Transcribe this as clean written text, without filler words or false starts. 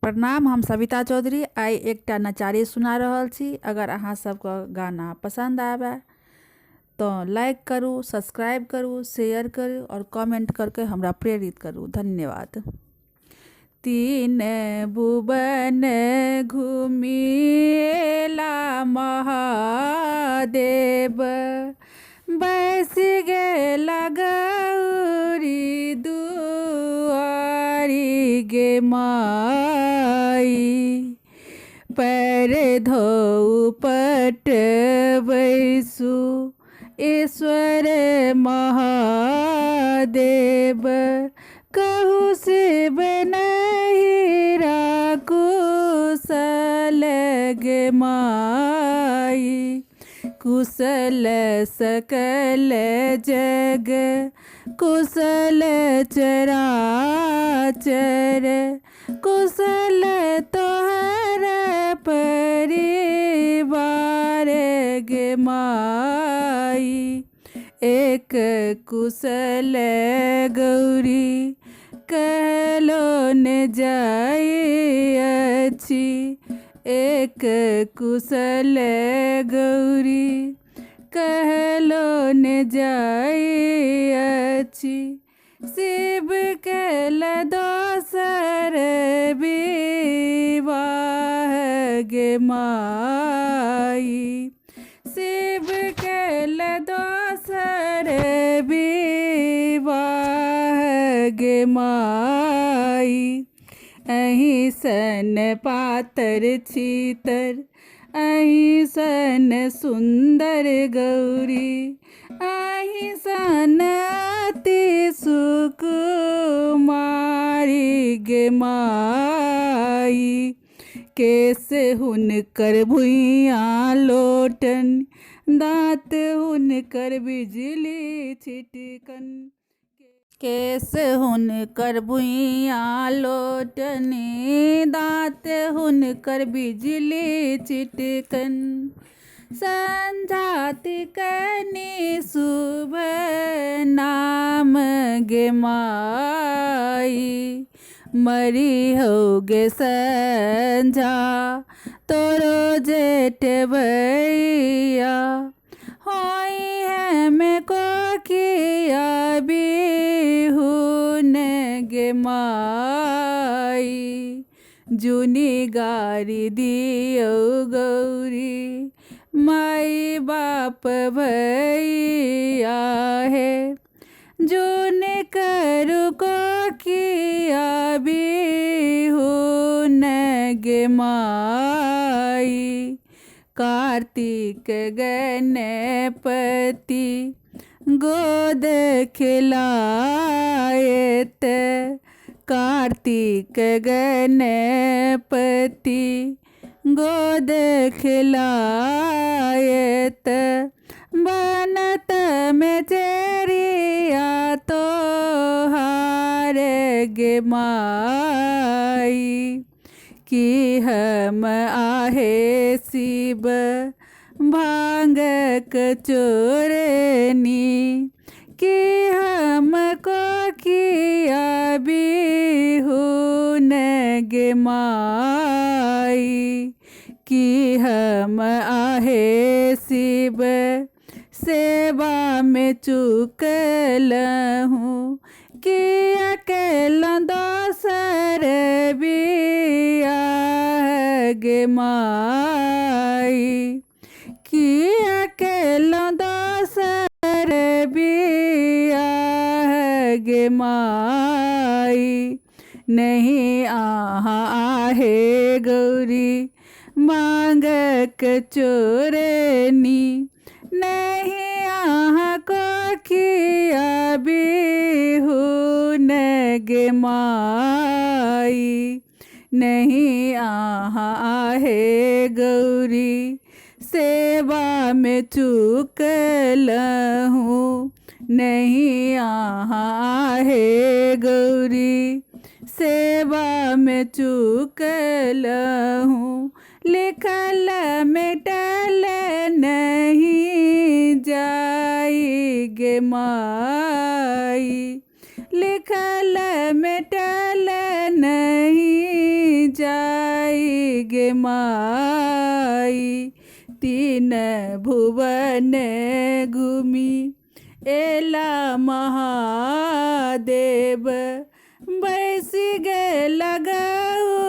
प्रणाम, हम सविता चौधरी आई एकटा नचारी सुना रहल छी। अगर अहाँ सबके गाना पसंद आवे तो लाइक करू, सब्सक्राइब करू, शेयर करू और कमेंट करके हमरा प्रेरित करू। धन्यवाद। तीन भुवन घूमिला महादेव, बैस गेला गौरी दुआरी गे माई। पैर धोऊ पट बैसु ईश्वर महादेव, कहू शिव नहीं कुशल गे माई। कुशल सकल जग कुशल चराचर, कुशल तोहर परिवार गे माई। एक कुशल गौरी कहलो न जाई अछि, एक कुशल गौरी कहलो न जाई अछि। शिव कल दोसर विवाह गे माई। शिव कल दोसर विवाह गे माई। अहीं सन पातर छीतर, अहीं सन सुंदर गौरी, अहीं सन अति सुकुमारी गे माई। केस हुनकर भुइयाँ लोटन, दाँत हुनकर बिजली छिटकन। केस हुनकर भुइयाँ लोटनी, दाँत हुनकर बिजली छिटकन। संझाति कनी शुभ नाम गे माई। मरी होगे संझा तोरो जेठ भैया, होई है मैं को किया बिहुन गे माई। जूनी गारी दियो गौरी, माई बाप भैया है। जून करू को किया बिहुन गे माई। कार्तिक गणपति गोद खिलायत, कार्तिक गणपति गोद खिलायत। बनत में चेरिया तोहार गे माई। कि हम आहे शिव भांगक चोरनी, कि हमको किया बिहुन गे माई। कि हम आहे शिव सेवा में चुकल हूँ, कि अकेला दोसर बियाह गे माई। कि अकेला दोसर बियाह गे माई। नहीं आहा आहे गौरी मांगक चोरनी, नहीं आहा को किया बिहुन गे माई। नहीं आहा आहे गौरी सेवा में चुकल हूँ, नहीं आहा आहे गौरी सेवा में चुकल हूँ। लिखल मिटल नहीं जाई गे माई। लिखल मिटल नहीं जाई गे माई, तीन भुवन घूमी एला महादेव, बैसी गे लगाओ